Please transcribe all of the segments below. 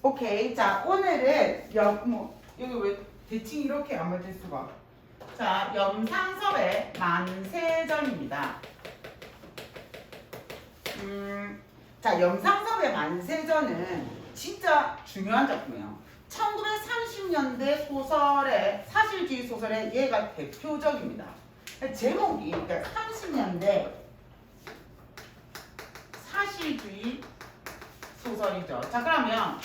오케이. 자, 오늘은 여기 왜 대칭 이렇게 안 맞을 수가. 자, 염상섭의 만세전입니다. 자, 염상섭의 만세전은 진짜 중요한 작품이에요. 1930년대 소설의 사실주의 소설의 얘가 대표적입니다. 제목이 그러니까 30년대 사실주의 소설이죠. 자, 그러면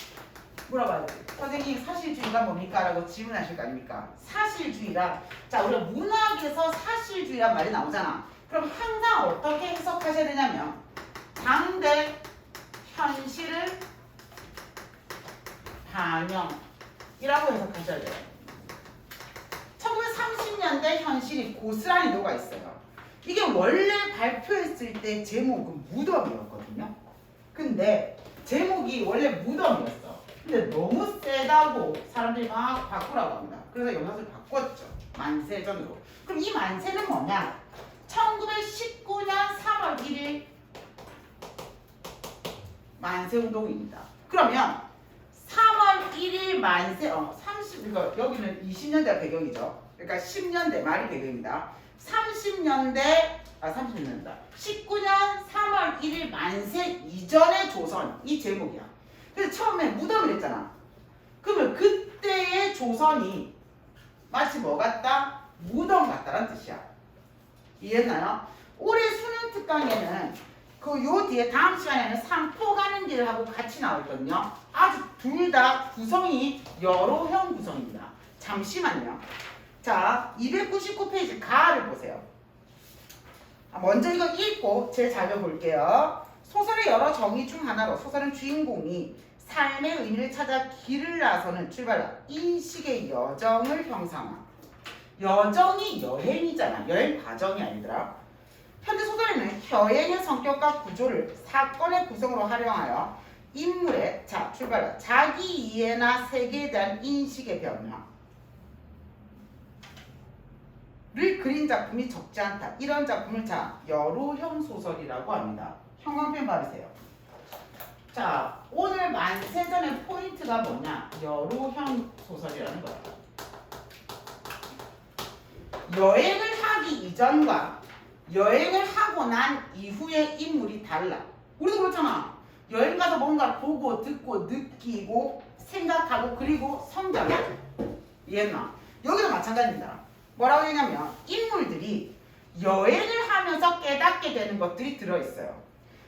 물어봐요. 선생님 사실주의가 뭡니까? 라고 질문하실 거 아닙니까? 사실주의라. 자, 우리가 문학에서 사실주의란 말이 나오잖아. 그럼 항상 어떻게 해석하셔야 되냐면 당대 현실을 반영이라고 해석하셔야 돼요. 1930년대 현실이 고스란히 녹아 있어요. 이게 원래 발표했을 때 제목은 무덤이었거든요. 근데 제목이 원래 무덤이었어. 근데 너무 세다고 사람들이 막 바꾸라고 합니다. 그래서 영상을 바꿨죠. 만세전으로. 그럼 이 만세는 뭐냐? 1919년 3월 1일 만세운동입니다. 그러면 3월 1일 만세, 30, 여기는 20년대가 배경이죠. 그러니까 10년대 말이 배경입니다. 30년대, 19년 3월 1일 만세 이전의 조선, 이 제목이야. 그래서 처음에 무덤이랬잖아. 그러면 그때의 조선이 마치 뭐 같다? 무덤 같다라는 뜻이야. 이해했나요? 올해 수능 특강에는 요 뒤에 다음 시간에는 삼포 가는 길하고 같이 나오거든요. 아주 둘 다 구성이 여로형 구성입니다. 잠시만요. 자, 299페이지 가를 보세요. 먼저 이거 읽고 제 자료 볼게요. 소설의 여러 정의 중 하나로 소설은 주인공이 삶의 의미를 찾아 길을 나서는 출발라 인식의 여정을 형상화. 여정이 여행이잖아. 여행 과정이 아니더라. 현대 소설에는 여행의 성격과 구조를 사건의 구성으로 활용하여 인물의 출발라 자기 이해나 세계에 대한 인식의 변화를 그린 작품이 적지 않다. 이런 작품을 여로형 소설이라고 합니다. 형광펜 바르세요. 자, 오늘 만세전의 포인트가 뭐냐? 여로형 소설이라는 거야. 여행을 하기 이전과 여행을 하고 난 이후의 인물이 달라. 우리도 그렇잖아. 여행 가서 뭔가 보고 듣고 느끼고 생각하고 그리고 성장해. 이해했나? 여기도 마찬가지입니다. 뭐라고 했냐면 인물들이 여행을 하면서 깨닫게 되는 것들이 들어있어요.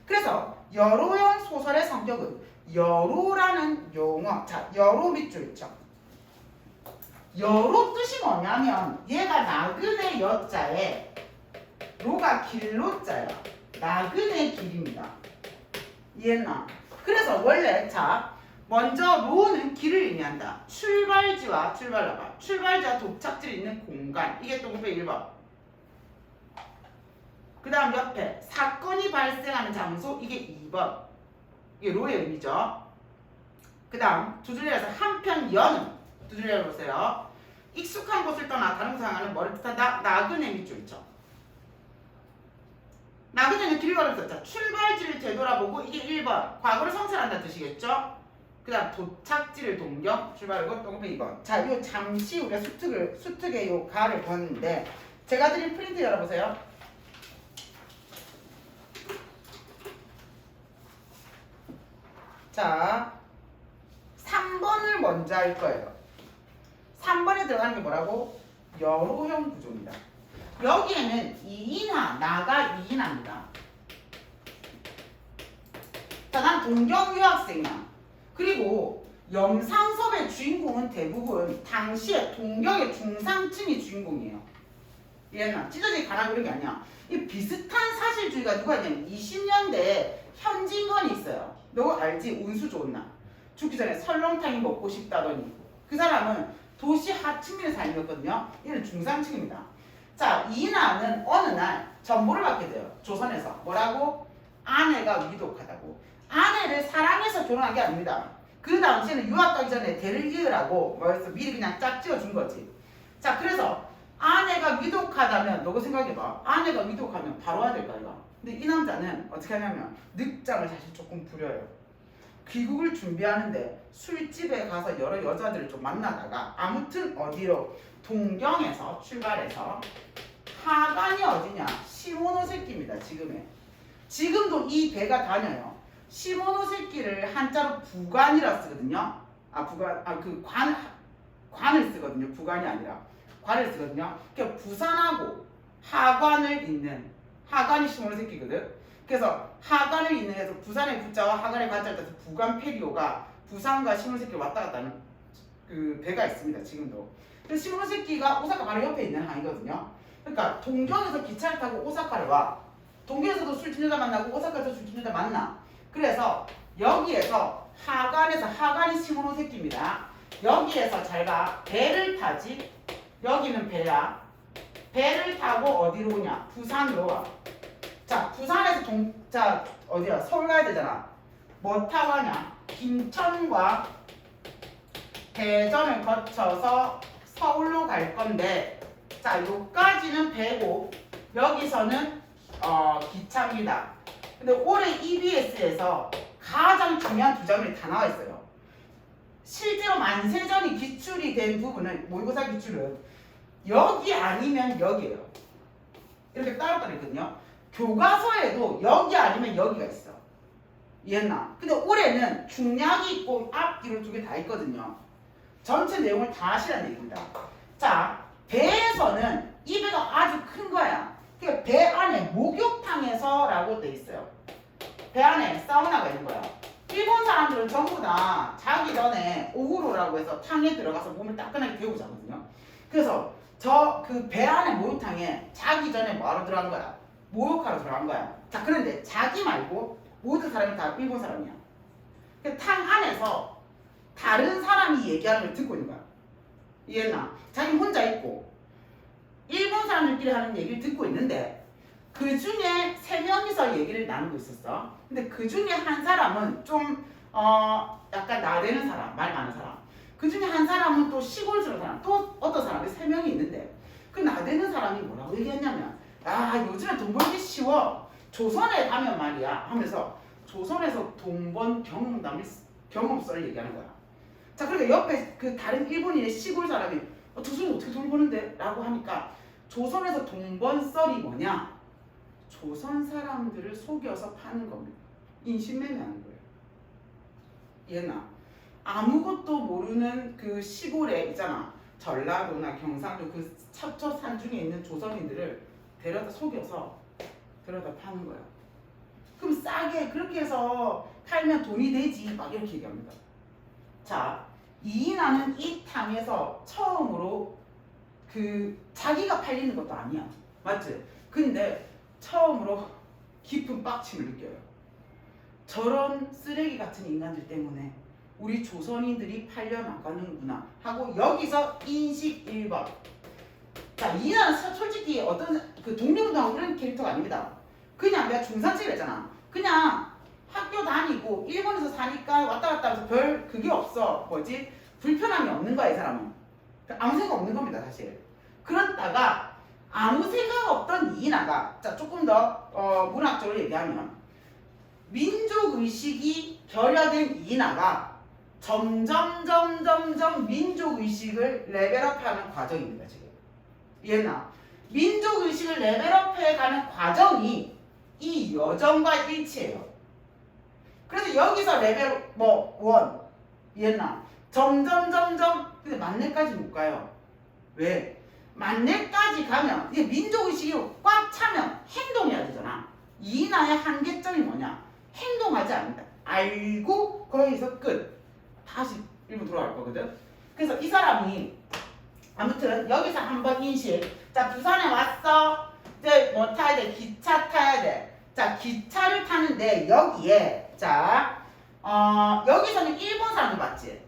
그래서 여로형 소설의 성격은 여로라는 용어. 자, 여로 밑줄 있죠. 여로 뜻이 뭐냐면 얘가 나그네 여자에 로가 길로자야. 나그네 길입니다. 이해했나? 그래서 원래 먼저 로는 길을 의미한다. 출발지와 출발지와 도착지를 있는 공간. 이게 동부의 1번. 그 다음 옆에 사건이 발생하는 장소. 이게 2번. 이게 로의 의미죠. 그 다음 두 줄 내려서 한편 여는 두 줄 내려보세요. 익숙한 곳을 떠나 다른 곳을 향하는 뭐를 뜻한다? 나그네 밑줄 있죠. 나그네는 길을 걸었어. 자, 출발지를 되돌아보고 이게 1번. 과거를 성찰한다는 뜻이겠죠? 그 다음 도착지를 동경, 출발하고 동부 2번. 자, 요 잠시 우리가 수특의 요 가를 봤는데 제가 드린 프린트 열어보세요. 자, 3번을 먼저 할 거예요. 3번에 들어가는 게 뭐라고? 여로형 구조입니다. 여기에는 2인하, 나가 2인하입니다. 자, 난 동경 유학생이야. 그리고 염상섭의 주인공은 대부분 당시에 동경의 중상층이 주인공이에요. 이해했나? 찢어지게 가라 그런 게 아니야. 이 비슷한 사실주의가 누가 있냐면 20년대에 현진건이 있어요. 너 알지? 운수 좋은 날. 죽기 전에 설렁탕이 먹고 싶다더니 그 사람은 도시 하층민의 삶이었거든요. 얘는 중상층입니다. 자, 이나는 어느 날 전보를 받게 돼요. 조선에서. 뭐라고? 아내가 위독하다고. 아내를 사랑해서 결혼한 게 아닙니다. 그 당시에는 유학 가기 전에 대를 이으라고 뭐였어? 미리 그냥 짝 지어준 거지. 자, 그래서 아내가 위독하다면 너가 생각해봐. 아내가 위독하면 바로 와야 될까 이거. 근데 이 남자는 어떻게 하냐면 늑장을 사실 조금 부려요. 귀국을 준비하는데 술집에 가서 여러 여자들을 좀 만나다가 아무튼 어디로 동경에서 출발해서 하간이 어디냐? 시모노세키입니다. 지금도 이 배가 다녀요. 시모노세키를 한자로 부관이라 쓰거든요. 관을 쓰거든요. 부관이 아니라 관을 쓰거든요. 그러니까 부산하고 하관을 잇는 하관이 시모노세키거든. 그래서 하관을 잇는 해서 부산의 부자와 하관의 관자를 따서 부관 페리오가 부산과 시모노세키를 왔다 갔다 하는 그 배가 있습니다. 지금도. 그래서 시모노세키가 오사카 바로 옆에 있는 항이거든요. 그러니까 동경에서 기차를 타고 오사카를 와. 동경에서도 술집 여자 만나고 오사카에서 술집 여자 만나. 그래서 여기에서 하관이 시모노세키입니다. 여기에서 잘 봐. 배를 타지. 여기는 배야. 배를 타고 어디로 오냐? 부산으로 와. 자, 부산에서 어디야? 서울 가야 되잖아. 뭐 타고 가냐? 김천과 대전을 거쳐서 서울로 갈 건데, 자, 요까지는 배고 여기서는 기차입니다. 근데 올해 EBS에서 가장 중요한 두 장면이 다 나와 있어요. 실제로 만세전이 기출이 된 부분은 모의고사 기출은 여기 아니면 여기예요. 이렇게 따로따로 있거든요. 교과서에도 여기 아니면 여기가 있어. 이해했나? 근데 올해는 중량이 있고 앞뒤로 두 개 다 있거든요. 전체 내용을 다 하시라는 얘기입니다. 자, 배에서는 이 배가 아주 큰 거야. 그러니까 배 안에 목욕탕에서라고 돼 있어요. 배 안에 사우나가 있는 거야. 일본 사람들은 전부 다 자기 전에 오후로라고 해서 탕에 들어가서 몸을 따끈하게 데우고 자거든요. 그래서 그 배 안에 목욕탕에 자기 전에 뭐하러 들어간 거야? 목욕하러 들어간 거야. 자, 그런데 자기 말고 모든 사람이 다 일본 사람이야. 그 탕 안에서 다른 사람이 얘기하는 걸 듣고 있는 거야. 이해했나? 자기 혼자 있고 일본 사람들끼리 하는 얘기를 듣고 있는데 그 중에 3명이서 얘기를 나누고 있었어. 근데 그 중에 한 사람은 좀 약간 나대는 사람, 말 많은 사람. 그 중에 한 사람은 또 시골스러운 사람, 또 어떤 사람이 3명이 있는데 그 나대는 사람이 뭐라고 얘기했냐면, 요즘에 돈 벌기 쉬워. 조선에 가면 말이야 하면서 조선에서 돈 번 경험설을 얘기하는 거야. 자, 그러니까 옆에 그 다른 일본인의 시골 사람이 조선이 어떻게 돈 버는데? 라고 하니까 조선에서 돈 번 썰이 뭐냐? 조선 사람들을 속여서 파는 겁니다. 인신매매하는 거예요. 얘나 아무것도 모르는 그 시골에 있잖아. 전라도나 경상도 그 첩첩 산중에 있는 조선인들을 데려다 속여서 데려다 파는 거야. 그럼 싸게 그렇게 해서 팔면 돈이 되지 막 이렇게 얘기합니다. 자, 이인하는 이 탕에서 처음으로 그 자기가 팔리는 것도 아니야. 맞지? 근데 처음으로 깊은 빡침을 느껴요. 저런 쓰레기 같은 인간들 때문에 우리 조선인들이 팔려나가는구나 하고 여기서 인식 1번. 자, 이인하는 솔직히 어떤 그 독립운동하고 그런 캐릭터가 아닙니다. 그냥 내가 중산층이랬잖아. 그냥 학교 다니고 일본에서 사니까 왔다 갔다 하면서 별 그게 없어. 불편함이 없는 거야, 이 사람은. 아무 생각 없는 겁니다, 사실. 그러다가 아무 생각 없던 이인하가, 자, 조금 더 문학적으로 얘기하면 민족의식이 결여된 이인하가 점점 민족의식을 레벨업하는 과정입니다, 지금. 이해나? 민족의식을 레벨업해가는 과정이 이 여정과 일치해요. 그래서 여기서 레벨 1 이해나? 점점 근데 만렙까지 못 가요. 왜? 만렙까지 가면 이게 민족의식이 꽉 차면 행동해야 되잖아. 이인하의 한계점이 뭐냐? 행동하지 않는다. 알고 거기서 끝. 다시 일본 돌아갈 거거든. 그래서 이 사람이 아무튼 여기서 한번 인식. 자, 부산에 왔어. 이제 뭐 타야 돼? 기차 타야 돼. 자, 기차를 타는데 여기에 자, 여기서는 일본 사람들 맞지?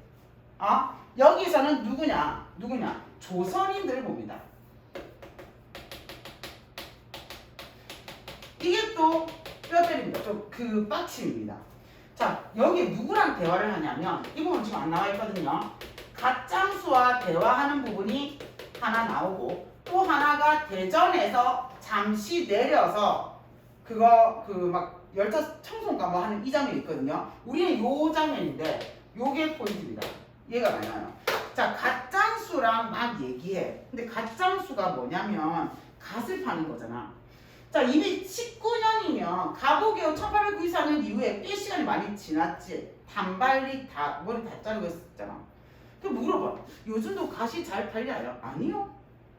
여기서는 누구냐? 조선인들을 봅니다. 이게 또 뼈 때립니다. 좀 그 빡침입니다. 자, 여기 누구랑 대화를 하냐면 이 부분 지금 안 나와 있거든요. 갓장수와 대화하는 부분이 하나 나오고 또 하나가 대전에서 잠시 내려서 그거 막 열차 청소가 뭐 하는 이 장면이 있거든요. 우리는 요 장면인데 요게 포인트입니다. 얘가 많이 나요. 자, 갓장수랑 막 얘기해. 근데 갓장수가 뭐냐면 갓을 파는 거잖아. 자, 이미 19년이면 가보게요. 1894년 이후에 꽤 시간이 많이 지났지. 단발리 다 머리 다 자르고 했었잖아. 그 물어봐. 요즘도 갓이 잘 팔려요? 아니요.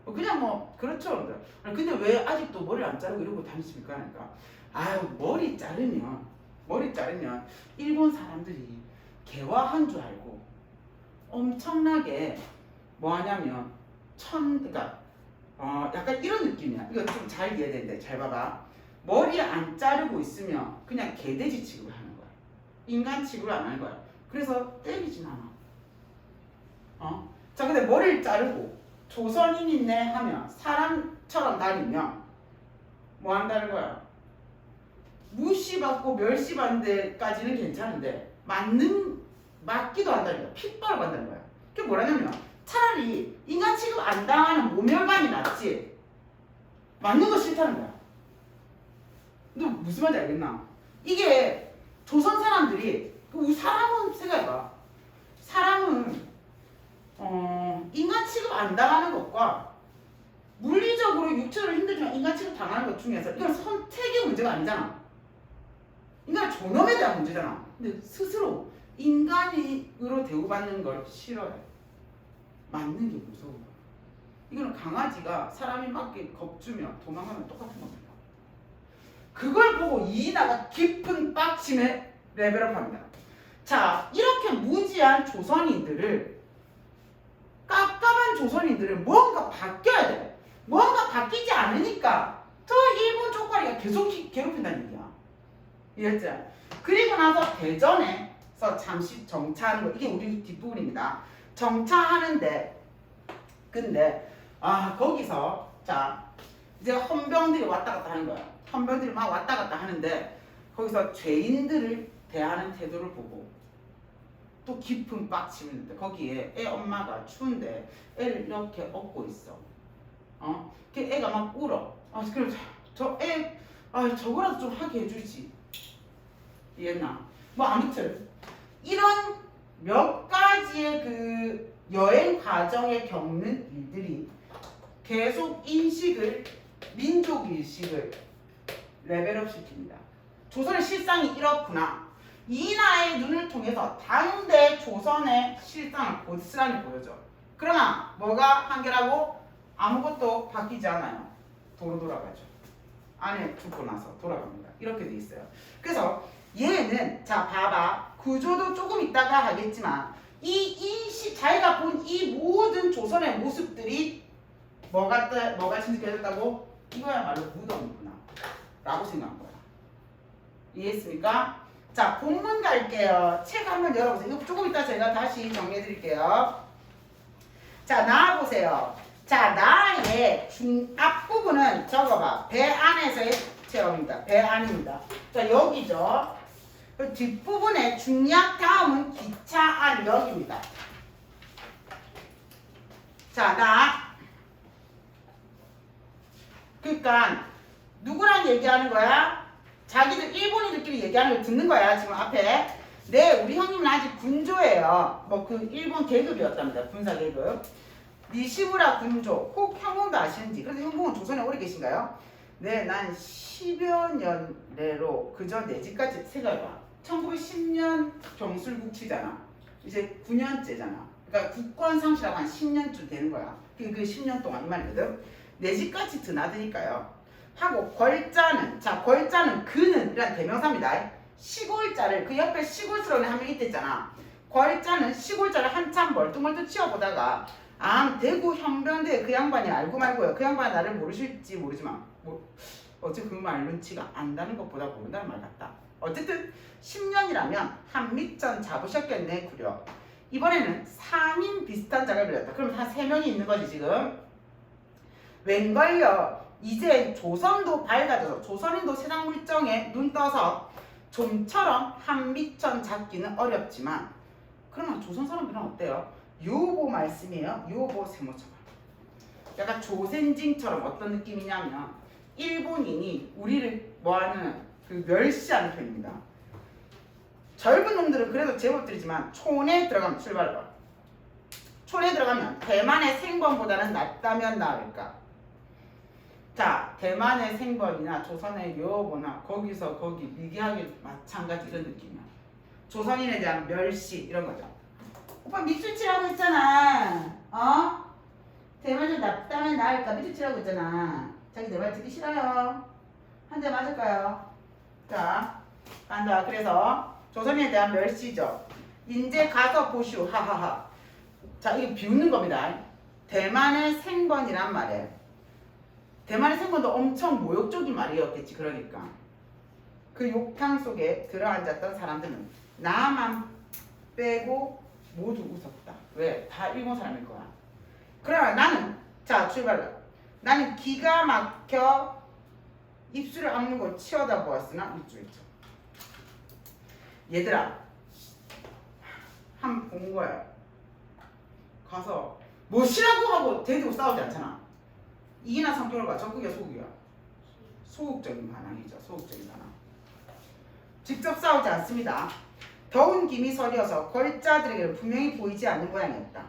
그냥 뭐 그렇죠. 근데 왜 아직도 머리를 안 자르고 이러고 다니십니까? 그러니까 아유 머리 자르면 일본 사람들이 개화한 줄 알고 엄청나게 뭐 하냐면 그러니까 약간 이런 느낌이야. 이거 좀 잘 이해되는데 잘 봐봐. 머리 안 자르고 있으면 그냥 개돼지 취급을 하는 거야. 인간 취급을 안 하는 거야. 그래서 때리진 않아. 자, 근데 머리를 자르고 조선인이네 하면 사람처럼 다니면 뭐 한다는 거야? 무시받고 멸시받는 데까지는 괜찮은데 맞기도 한다는 거야. 핏바로 간다는 거야. 그게 뭐라냐면 차라리 인간 취급 안 당하는 모멸감이 낫지 맞는 거 싫다는 거야. 너 무슨 말인지 알겠나? 이게 조선 사람들이 사람은 생각해봐. 사람은 인간 취급 안 당하는 것과 물리적으로 육체로 힘들지만 인간 취급 당하는 것 중에서 이건 선택의 문제가 아니잖아. 인간 존엄에 대한 문제잖아. 근데 스스로 인간으로 대우받는 걸 싫어해. 맞는 게 무서워. 이거는 강아지가 사람이 맞게 겁주면 도망가면 똑같은 겁니다. 그걸 보고 이나가 깊은 빡침에 레벨업합니다. 자, 이렇게 무지한 조선인들을 깝깝한 조선인들을 뭔가 바뀌어야 돼. 뭔가 바뀌지 않으니까 저 일본 쪽발이가 계속 괴롭힌다는 얘기야. 이해했지? 그리고 나서 대전에서 잠시 정차하는 거. 이게 우리 뒷부분입니다. 정차하는데 근데 거기서 자 이제 헌병들이 왔다 갔다 하는 거야. 헌병들이 막 왔다 갔다 하는데 거기서 죄인들을 대하는 태도를 보고 또 깊은 빡침을 했는데 거기에 애 엄마가 추운데 애를 이렇게 업고 있어. 그 애가 막 울어. 그럼 저 애 저거라도 좀 하게 해주지. 이해했나? 뭐 아무튼 이런 몇 가지의 그 여행 과정에 겪는 일들이 계속 민족 인식을 레벨업 시킵니다. 조선의 실상이 이렇구나. 이나의 눈을 통해서 당대 조선의 실상을 고스란히 보여줘. 그러나 뭐가 한계라고? 아무것도 바뀌지 않아요. 도로 돌아가죠. 안에 죽고 나서 돌아갑니다. 이렇게 돼 있어요. 그래서 얘는 자 봐봐. 구조도 조금 있다가 하겠지만 자기가 본 이 모든 조선의 모습들이 뭐가 진득해졌다고? 이거야말로 무덤이구나 라고 생각한 거야. 이해했습니까? 자, 본문 갈게요. 책 한번 열어보세요. 이거 조금 이따 제가 다시 정리해 드릴게요. 자, 나와보세요. 자, 나의 앞부분은 적어봐. 배 안에서의 체험입니다. 배 안입니다. 자, 여기죠. 뒷부분에 중약 다음은 기차 안 여기입니다. 자, 그러니까 누구랑 얘기하는 거야? 자기들 일본인들끼리 얘기하는 걸 듣는 거야. 지금 앞에. 네, 우리 형님은 아직 군조예요. 뭐 그 일본 계급이었답니다. 군사 계급. 니시무라 군조. 혹 형공도 아시는지. 그래서 형공은 조선에 오래 계신가요? 네, 난 10여 년 내로 그저 내 집까지 생각해봐. 1910년 경술국치잖아. 이제 9년째잖아. 그러니까 국권 상실하고 한 10년쯤 되는 거야. 그 10년 동안 이 말이거든. 내 집까지 드나드니까요. 하고 걸자는 걸자는 그는 이란 대명사입니다. 시골자를 그 옆에 시골스러운 한 명 있댔잖아. 걸자는 시골자를 한참 멀뚱멀뚱 치워보다가 대구 현병대 그 양반이 알고 말고요. 그 양반이 나를 모르실지 모르지만 어째 그 말 눈치가 안다는 것보다 모른다는 말 같다. 어쨌든 10년이라면 한 밑전 잡으셨겠네 구려. 이번에는 3인 비슷한 작을 빌렸다. 그럼 한 3명이 있는 거지 지금. 웬걸요. 이제 조선도 밝아져서 조선인도 세상 물정에 눈 떠서 좀처럼 한 밑전 잡기는 어렵지만 그러면 조선 사람들은 어때요? 요거 말씀이에요. 요거 세모처럼. 약간 조센징처럼 어떤 느낌이냐면 일본인이 우리를 뭐하는 그 멸시하는 표현입니다. 젊은 놈들은 그래도 제법들이지만 촌에 들어가면 출발해봐. 촌에 들어가면 대만의 생번보다는 낫다면 나을까? 자, 대만의 생번이나 조선의 여보나 거기서 거기 미개하게 마찬가지 이런 느낌이야. 조선인에 대한 멸시 이런 거죠. 오빠 밑줄치라고 했잖아. 어? 대만이 낫다면 나을까? 밑줄치라고 했잖아. 자기 내 말 듣기 싫어요. 한 대 맞을까요? 자, 간다. 그래서 조선인에 대한 멸시죠. 인제 가서 보시오. 하하하. 자, 이거 비웃는 겁니다. 대만의 생번이란 말에 대만의 생번도 엄청 모욕적인 말이었겠지. 그러니까 그 욕탕 속에 들어앉았던 사람들은 나만 빼고 모두 웃었다. 왜? 다 일본 사람일 거야. 그러나 나는 자 출발해. 나는 기가 막혀 입술을 악물고 치어다보았으나 밑줄 있죠. 얘들아 한 번 본 거야. 가서 뭐시라고 하고 대들고 싸우지 않잖아. 이기나 성격을 봐. 적극이야 소극이야? 소극적인 반항이죠. 소극적인 반항. 직접 싸우지 않습니다. 더운 김이 서려서 걸자들에게 분명히 보이지 않는 모양이었다.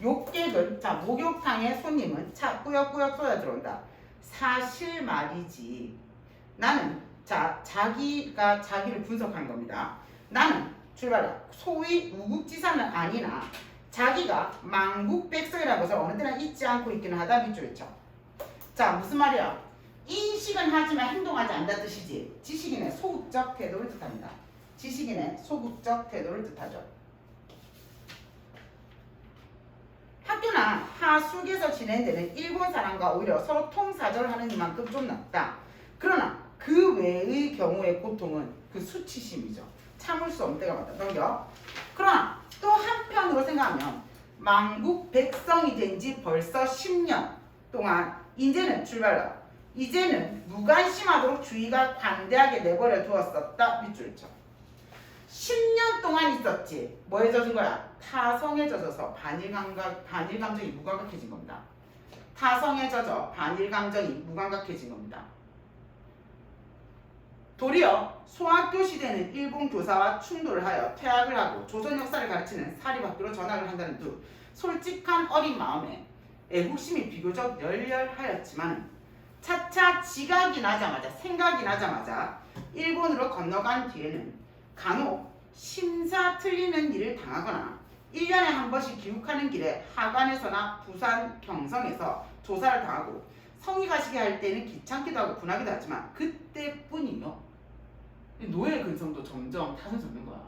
욕객은 자 목욕탕의 손님은 차 꾸역꾸역 쏟아 들어온다. 사실 말이지. 나는 자 자기가 자기를 분석한 겁니다. 나는 출발해. 소위 우국지사는 아니나 자기가 망국백성이라는 것을 어느 때나 잊지 않고 있기는 하다. 밑줄 쳐. 자 무슨 말이야? 인식은 하지만 행동하지 않는다는 뜻이지. 지식인의 소극적 태도를 뜻합니다. 지식인의 소극적 태도를 뜻하죠. 학교나 하숙에서 지낸 데는 일본 사람과 오히려 서로 통사절을 하는 이만큼 좀 낫다. 그러나 그 외의 경우의 고통은 그 수치심이죠. 참을 수 없는 때가 많다. 넘겨. 그러나 또 한편으로 생각하면 망국 백성이 된 지 벌써 10년 동안 이제는 출발라. 이제는 무관심하도록 주의가 관대하게 내버려 두었었다. 밑줄 쳐. 10년 동안 있었지. 뭐에 젖은 거야? 타성에 젖어서 반일 감정이 무감각해진 겁니다. 타성에 젖어 반일 감정이 무감각해진 겁니다. 도리어 소학교 시대는 일본 교사와 충돌을 하여 퇴학을 하고 조선 역사를 가르치는 사립학교로 전학을 한다는 듯 솔직한 어린 마음에 애국심이 비교적 열렬하였지만 차차 지각이 나자마자 생각이 나자마자 일본으로 건너간 뒤에는 간혹 심사 틀리는 일을 당하거나 1년에 한 번씩 귀국하는 길에 하관에서나 부산, 경성에서 조사를 당하고 성의 가시게 할 때는 귀찮기도 하고 분하기도 하지만 그때뿐이요. 노예 근성도 점점 타선 잡는 거야.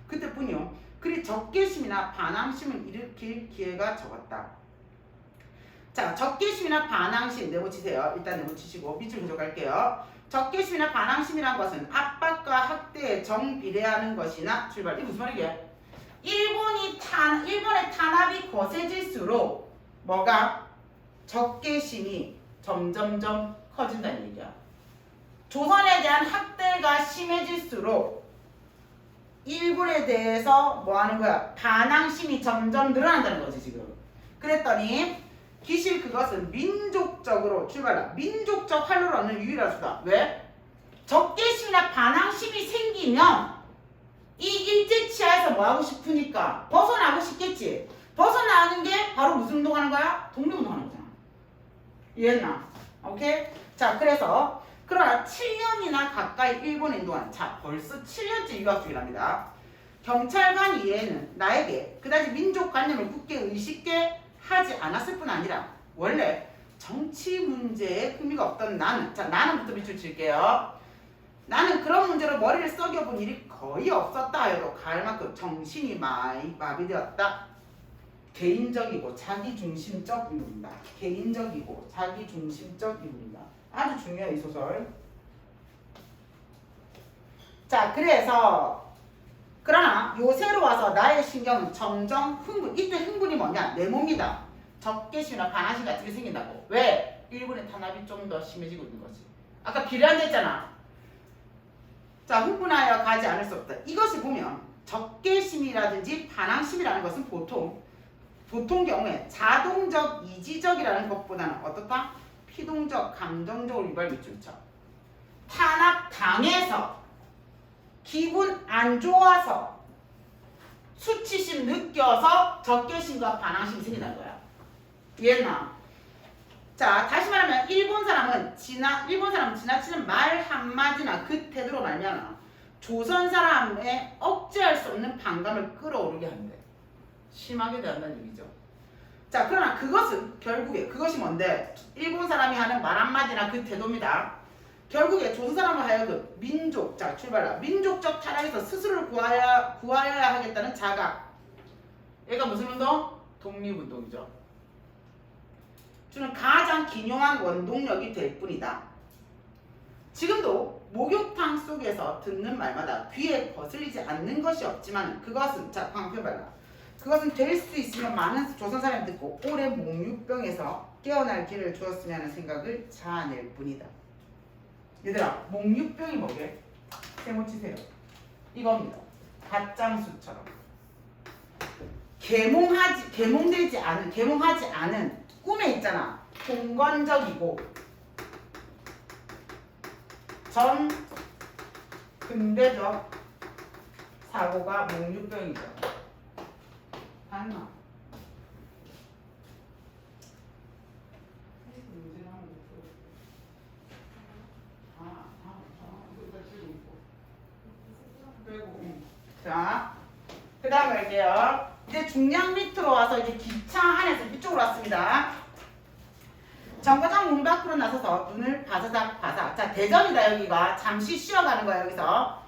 그때뿐이요. 그리 적개심이나 반항심을 일으킬 기회가 적었다. 자, 적개심이나 반항심 네모치세요. 일단 네모치시고 밑줄 가져갈게요. 적개심이나 반항심이란 것은 압박과 학대에 정비례하는 것이나 출발. 이게 무슨 말이게? 일본의 탄압이 거세질수록 뭐가? 적개심이 점점점 커진다는 얘기야. 조선에 대한 학대가 심해질수록 일본에 대해서 뭐 하는 거야? 반항심이 점점 늘어난다는 거지 지금. 그랬더니 기실 그것은 민족적으로 출발라. 민족적 활로를 얻는 유일한 수다. 왜? 적개심이나 반항심이 생기면 이 일제치하에서 뭐 하고 싶으니까 벗어나고 싶겠지. 벗어나는 게 바로 무슨 운동하는 거야? 독립운동하는 거잖아. 이해했나? 오케이? 자, 그래서 그러나 7년이나 가까이 일본에 인도한 자 벌써 7년째 유학 중이랍니다. 경찰관 이외에는 나에게 그다지 민족관념을 굳게 의식게 하지 않았을 뿐 아니라 원래 정치 문제에 흥미가 없던 나는 자 나는부터 밑줄 칠게요. 나는 그런 문제로 머리를 썩여본 일이 거의 없었다 해도 가할 만큼 정신이 많이 마비되었다. 개인적이고 자기중심적 인물입니다. 개인적이고 자기중심적 인물입니다. 아주 중요해 이 소설. 자 그래서 그러나 요새로 와서 나의 신경은 점점 흥분. 이때 흥분이 뭐냐? 내 몸이다. 적개심이나 반항심 같은 게 생긴다고. 왜? 일본의 탄압이 좀 더 심해지고 있는 거지. 아까 비례한댔잖아. 자 흥분하여 가지 않을 수 없다. 이것이 보면 적개심이라든지 반항심이라는 것은 보통 경우에 자동적 이지적이라는 것보다는 어떻다? 피동적 감정적으로 유발 밑줄 쳐. 탄압당해서 기분 안 좋아서 수치심 느껴서 적개심과 반항심이 생긴다는 거야. 이해했나? 자, 다시 말하면 일본 사람은 지나치는 말 한마디나 그 태도로 말미암아 조선 사람의 억제할 수 없는 반감을 끌어오르게 한대. 심하게 대한다는 얘기죠. 자, 그러나 그것은 결국에 그것이 뭔데? 일본 사람이 하는 말 한마디나 그 태도입니다. 결국에 조선 사람을 하여금 민족, 자 출발라 민족적 타락에서 스스로를 구하여야 하겠다는 자각. 얘가 무슨 운동? 독립운동이죠. 주는 가장 기묘한 원동력이 될 뿐이다. 지금도 목욕탕 속에서 듣는 말마다 귀에 거슬리지 않는 것이 없지만 그것은, 자 방편발라, 그것은 될 수 있으면 많은 조선 사람이 듣고 오래 목류병에서 깨어날 길을 주었으면 하는 생각을 자아낼 뿐이다. 얘들아, 목류병이 뭐게? 세모 치세요. 이겁니다. 밭장수처럼 계몽하지 않은 꿈에 있잖아. 공간적이고 전 근대적 사고가 목류병이죠. 봤나? 자, 그 다음 갈게요. 이제 중량 밑으로 와서 이제 기차 안에서 이쪽으로 왔습니다. 정거장 문 밖으로 나서서 눈을 바사삭. 자, 대전이다 여기가. 잠시 쉬어가는 거야 여기서.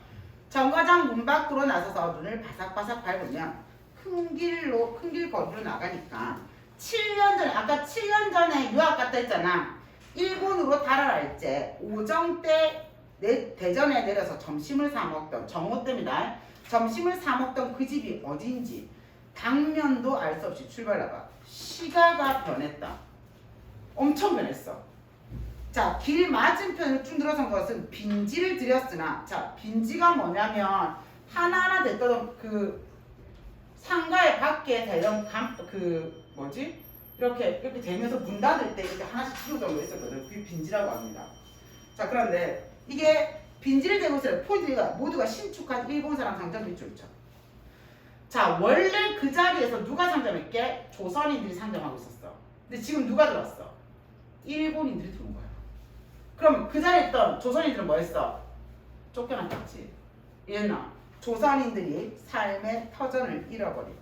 정거장 문 밖으로 나서서 눈을 바삭바삭 밟으면 큰 길거리로 나가니까 7년 전에, 아까 7년 전에 유학 갔다 했잖아. 일본으로 달아날 때 오정 때 대전에 내려서 점심을 사 먹던 정오때입니다. 점심을 사 먹던 그 집이 어딘지 당면도 알 수 없이 출발해봐. 시가가 변했다. 엄청 변했어. 자, 길 맞은편으로 쭉 늘어선 것은 빈지를 들였으나, 자, 빈지가 뭐냐면 하나하나 됐던 그 상가의 밖에 대던 이렇게 되면서 문 닫을 때 이렇게 하나씩 치우 정도 있었거든. 그게 빈지라고 합니다. 자, 그런데 이게 빈지를 대고 있어요. 포인트가 모두가 신축한 일본 사람 상점 밑줄이죠. 자, 원래 그 자리에서 누가 상점했게? 조선인들이 상점하고 있었어. 근데 지금 누가 들어왔어? 일본인들이 들어온 거야. 그럼 그 자리에 있던 조선인들은 뭐 했어? 쫓겨났겠지. 이해했나? 조선인들이 삶의 터전을 잃어버린.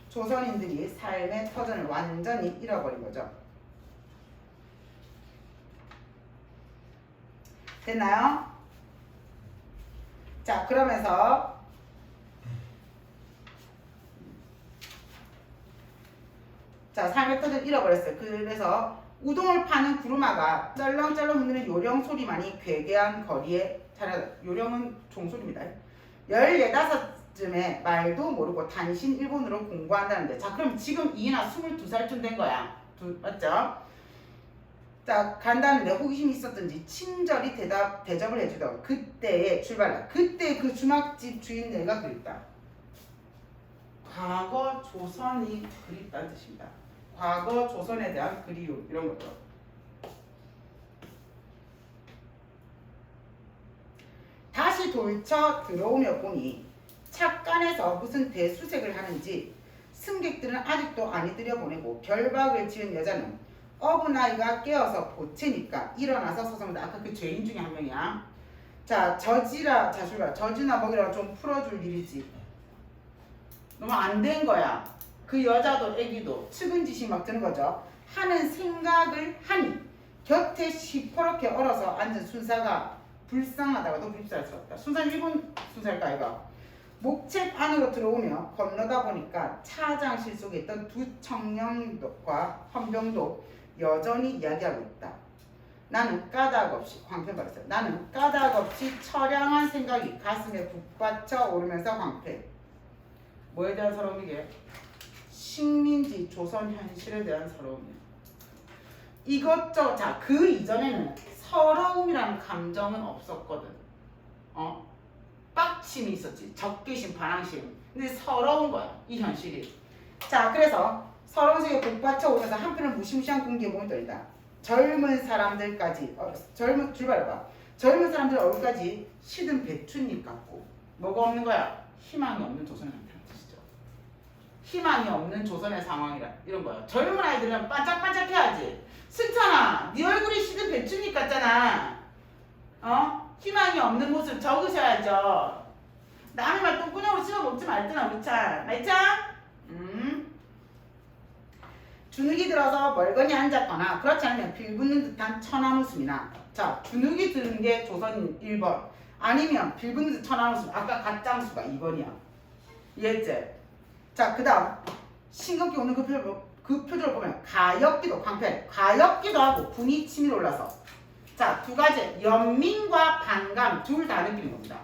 조선인들이 삶의 터전을 완전히 잃어버린 거죠. 됐나요? 자, 그러면서 자, 삶의 터전을 잃어버렸어요. 그래서 우동을 파는 구루마가 쩔렁쩔렁 흔드는 요령 소리만이 괴괴한 거리에 요령은 종소리입니다. 14쯤에 말도 모르고 단신 일본어로 공부한다는데, 자, 그럼 지금 이나 22살쯤 된 거야. 맞죠? 자, 간다는데 호기심이 있었던지 친절히 대접을 해주던 그때의 출발라. 그때 그 주막집 주인 내가 그립다. 과거 조선이 그립다는 뜻입니다. 과거 조선에 대한 그리움, 이런 거죠. 다시 돌쳐 들어오며 보니 착간에서 무슨 대수색을 하는지 승객들은 아직도 안 들여보내고 별박을 지은 여자는 어부나이가 깨어서 보채니까 일어나서 서성다. 아까 그 죄인 중에 한 명이야. 자, 저지나 먹이라고 좀 풀어줄 일이지. 너무 안 된 거야. 그 여자도 애기도 측은지심 막 드는 거죠. 하는 생각을 하니 곁에 시퍼렇게 얼어서 앉은 순사가 불쌍하다가도 불쌍스럽다. 순사는 일본 순사일까 이거. 목책 안으로 들어오며 건너다 보니까 차장실 속에 있던 두 청년과 헌병도 여전히 이야기하고 있다. 나는 까닭없이 광패받았어요. 나는 까닭없이 처량한 생각이 가슴에 북받쳐 오르면서 광패. 뭐에 대한 서러움이게? 식민지 조선 현실에 대한 서러움이야. 이것저것, 자, 그 이전에는 서러움이라는 감정은 없었거든. 빡침이 있었지. 적개심, 반항심. 근데 서러운 거야, 이 현실이. 자, 그래서 서러운 속에 북받쳐 오면서 한편은 무시무시한 공기의 몸이 떨린다. 젊은 사람들까지, 출발해봐. 젊은 사람들 얼굴까지 시든 배춧잎 같고 뭐가 없는 거야? 희망이 없는 조선의 상태라는 뜻이죠. 희망이 없는 조선의 상황이라 이런 거야. 젊은 아이들은 반짝반짝해야지. 승찬아, 네 얼굴이 시든 배춧잎 같잖아. 희망이 없는 모습 적으셔야죠. 남의 말 똥구녕으로 씹어먹지 말드나 우리 차. 말차? 주눅이 들어서 멀거니 앉았거나 그렇지 않으면 빌붙는 듯한 천한 웃음이나 자 주눅이 드는 게 조선인 1번 아니면 빌붙는 듯 천한 웃음 아까 가짱수가 2번이야. 이해했지? 자 그 다음 싱겁게 웃는 그 표정을 보면 가엾기도 광팬 가엾기도 하고 분이 치밀어 올라서 자 두 가지 연민과 반감 둘 다 느끼는 겁니다.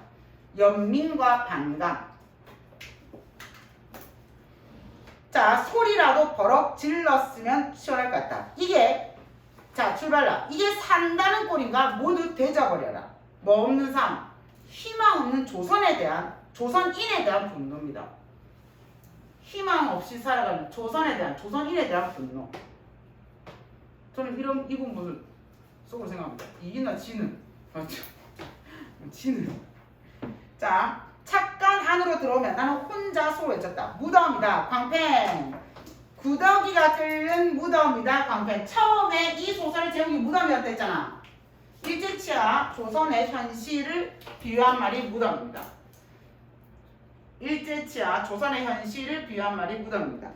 연민과 반감. 자 소리라도 버럭 질렀으면 시원할 것 같다. 이게 자 출발라 이게 산다는 꼴인가 모두 되져버려라. 뭐 없는 삶 희망 없는 조선에 대한 조선인에 대한 분노입니다. 희망 없이 살아가는 조선에 대한 조선인에 대한 분노. 저는 이런 이 부분을 속으로 생각합니다. 이기나 지는 맞죠? 지는 자 착간 안으로 들어오면 나는 혼자 소로 외쳤다. 무덤이다. 광팬. 구더기가 끓는 무덤이다. 광팬. 처음에 이 소설의 제목이 무덤이었다 했잖아. 일제치하 조선의 현실을 비유한 말이 무덤입니다. 일제치하 조선의 현실을 비유한 말이 무덤입니다.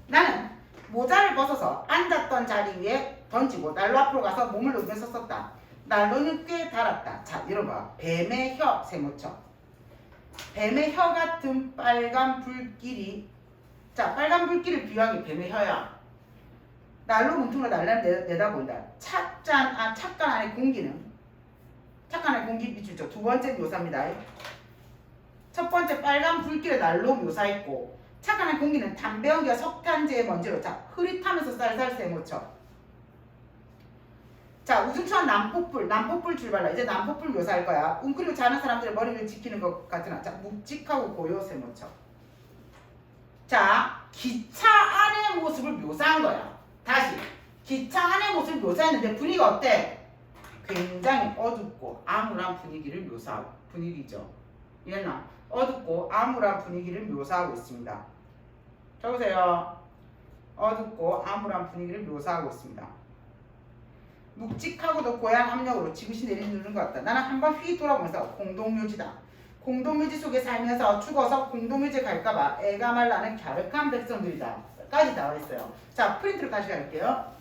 나는 모자를 벗어서 앉았던 자리 위에 던지고 난로 앞으로 가서 몸을 녹여서 썼다. 난로는 꽤 달았다. 자, 이러봐. 뱀의 혀 세모쳐. 뱀의 혀 같은 빨간 불길이 자 빨간 불길을 비유한 게 뱀의 혀야. 난로 문틈으로 날라를 내다보인다. 착간 안에 공기는 착간 안에 공기 비추죠. 두 번째 묘사입니다. 첫 번째 빨간 불길의 난로 묘사했고 착간 안에 공기는 담배 연기와 석탄재의 먼지로 자 흐릿하면서 쌀쌀 세모쳐. 자 우중충한 남폭불 출발라. 이제 남폭불 묘사할 거야. 웅크리고 자는 사람들의 머리를 지키는 것 같으나 자 묵직하고 고요 세모쳐. 자 기차 안의 모습을 묘사한 거야. 다시 기차 안의 모습을 묘사했는데 분위기가 어때? 굉장히 어둡고 암울한 분위기를 묘사하고 분위기죠. 이해나? 어둡고 암울한 분위기를 묘사하고 있습니다. 적으세요. 어둡고 암울한 분위기를 묘사하고 있습니다. 묵직하고도 고향 압력으로 지그시 내리누르는 것 같다. 나는 한번 휘 돌아보면서 공동묘지다. 공동묘지 속에 살면서 죽어서 공동묘지에 갈까봐 애가 말라는 갸륵한 백성들이다. 까지 나와 있어요. 자 프린트로 다시 갈게요.